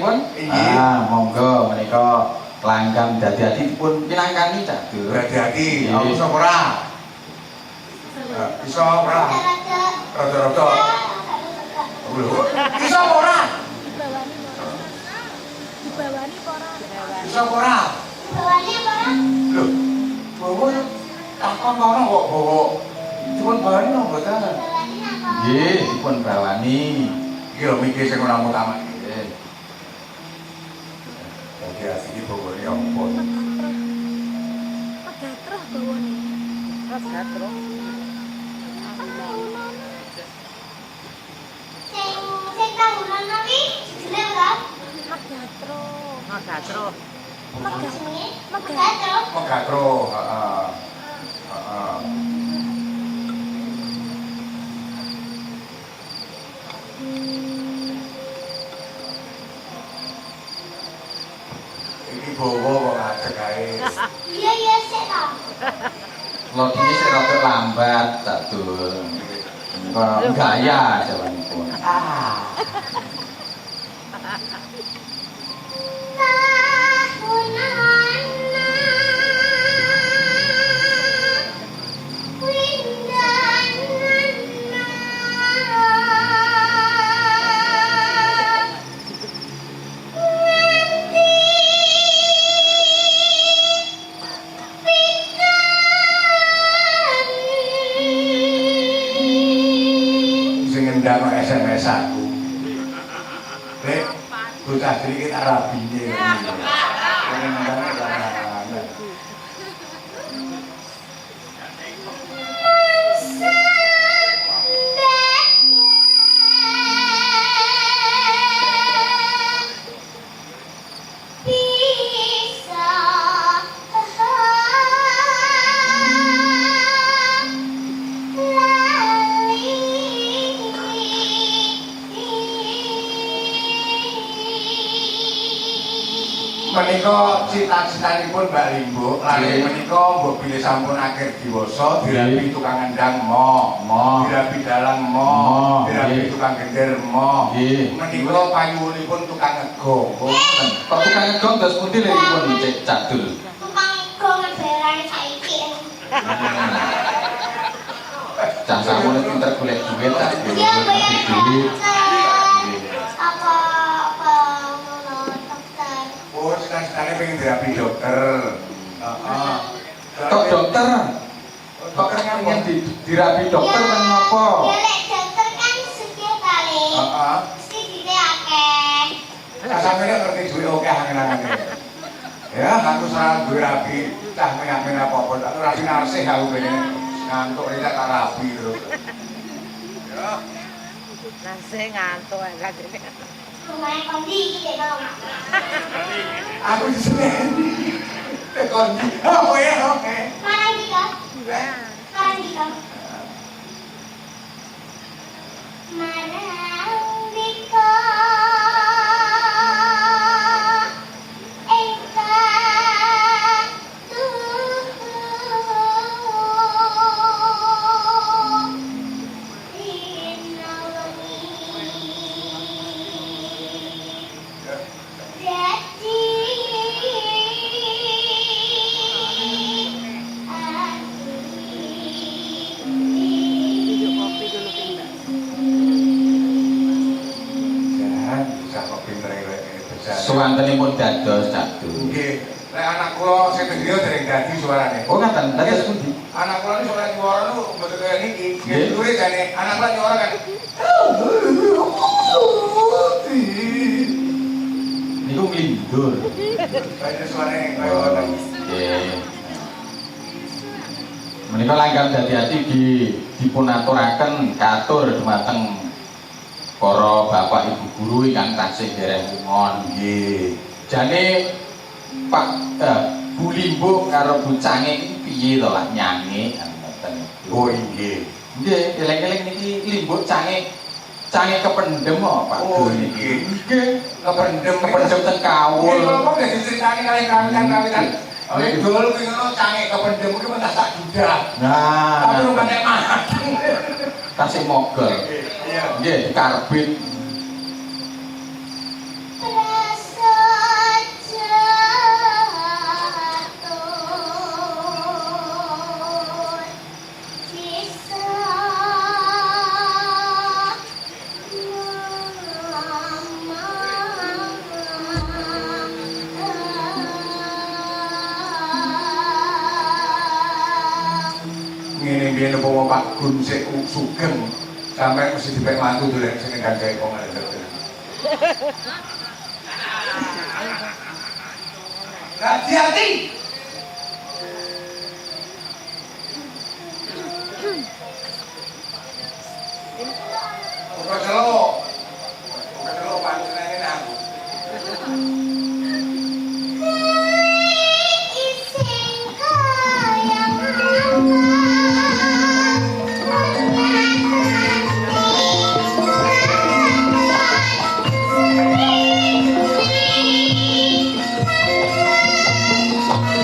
pun? Monggo menika pelanggan dadi-dadi pun pinangkani Catur. Dadi-dadi, iso ora? Iso ora? Rada-rada. Iso ora? Dibawani ora? Iso ora? Dibawani ora? Lho, bawa takon kono kok bawa. Dipun bawani napa mboten? Dibawani napa? Nggih, dipun bawani. Iki lho mikir sing ora utama iki. Dadi asine bawane ampun. Pegatroh bawane. Pegatroh. Sing tahunan nabi jenenge ora? Megatro. Megatro. Megatro. Megatro, heeh. Heeh. Iki bawa kok ngadeg ae. Iya sik ta. Lodine sik rada lambat Catur. Gaya jawanipun. Ngendang SMS aku. Rek, bocah iki tak rabine. Ngendang kan. Menika cita-citanipun Mbak Limbo, lare menika mbok bilih sampun akhir diwasa dirabi tukang ngendang dirabi dalang dirabi tukang gender menika payunipun tukang ngego. Kok tukang ngegong terus pundi lho pun Catur. Tukang ngegong berane saiki. Cang sampun pinter golek duit tak Iya, bayar duit. Apa ngono dokter. Oh, cita-citane pengen dirabi dokter. Heeh. Kok dokter? Kok pengen dirabi dokter kan napa? Ya lek dokter kan sugih kali. Heeh. Mesti duite akeh. Sampeyan ngerti duwe akeh angen-angen. Ya, aku salah duwe rabi, cah mengamen apa-apa, tak rabi narsih aku pengen ngantuk rek tak rabi terus. Ya. Nasi ngantuk enggak jadi. Lumayan kondi iki dek mau. Aku diseneni. Kondi. Oh ya, oke. Marang iki kok. Marang iki kok. Marang iki kok. Suwantenipun dados Catur. Nggih. Lek anak kula sing tenggiyo dereng dadi suarane. Oh ngaten, dados pundi? Anak kula niku suara suara niku mboten kaya niki. Nggih dhuwure jane anak kula nyuara kan. Niku nglindur. Kaya suarane kaya ngoten. Nggih. Menika langkah dadi-dadi dipunaturaken katur dumateng para bapak ibu guru ingkang taksih dereng ngon. Nggih. Jane Pak Bu Limbo karo Bu Cange iki piye to lah nyanyi ngoten. Oh nggih. Nggih, eling-eling niki Limbo Cange kependhem kok Pak. Oh nggih. Nggih, Kependhem teng kawul. Kok nek diceritani kali kawitan-kawitan. Oleh dulu ki ngono Cange kependhem iki mentas tak dudah. Nah, Tapi rumah nek mah. tasih mogol. Iya. Nggih, karbit. Beras biyen apa Pak Gun sik sugeng sampai mesti dipek mantu dolek sing gandeng kok ngalih. Hati-hati. Kok celok. Kok celok panjenengane aku. Thank you.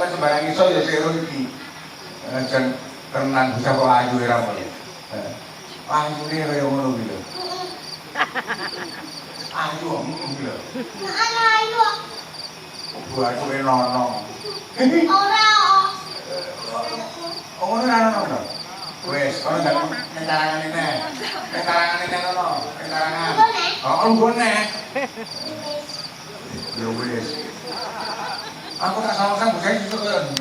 sampe sembarang iso ya sero iki. Jan tenan bisa kok ayu era mulai. Ayune kaya ngono iki lho. Ayu iki lho. Ana ayu. Buatku nono. Ora. Ora nono. Wes, ora ndak nentarangan ini. Nentarangan ini nono, nentarangan. Oh, nggone. Ya wes. Aku tak sama-sama bocah itu ndok.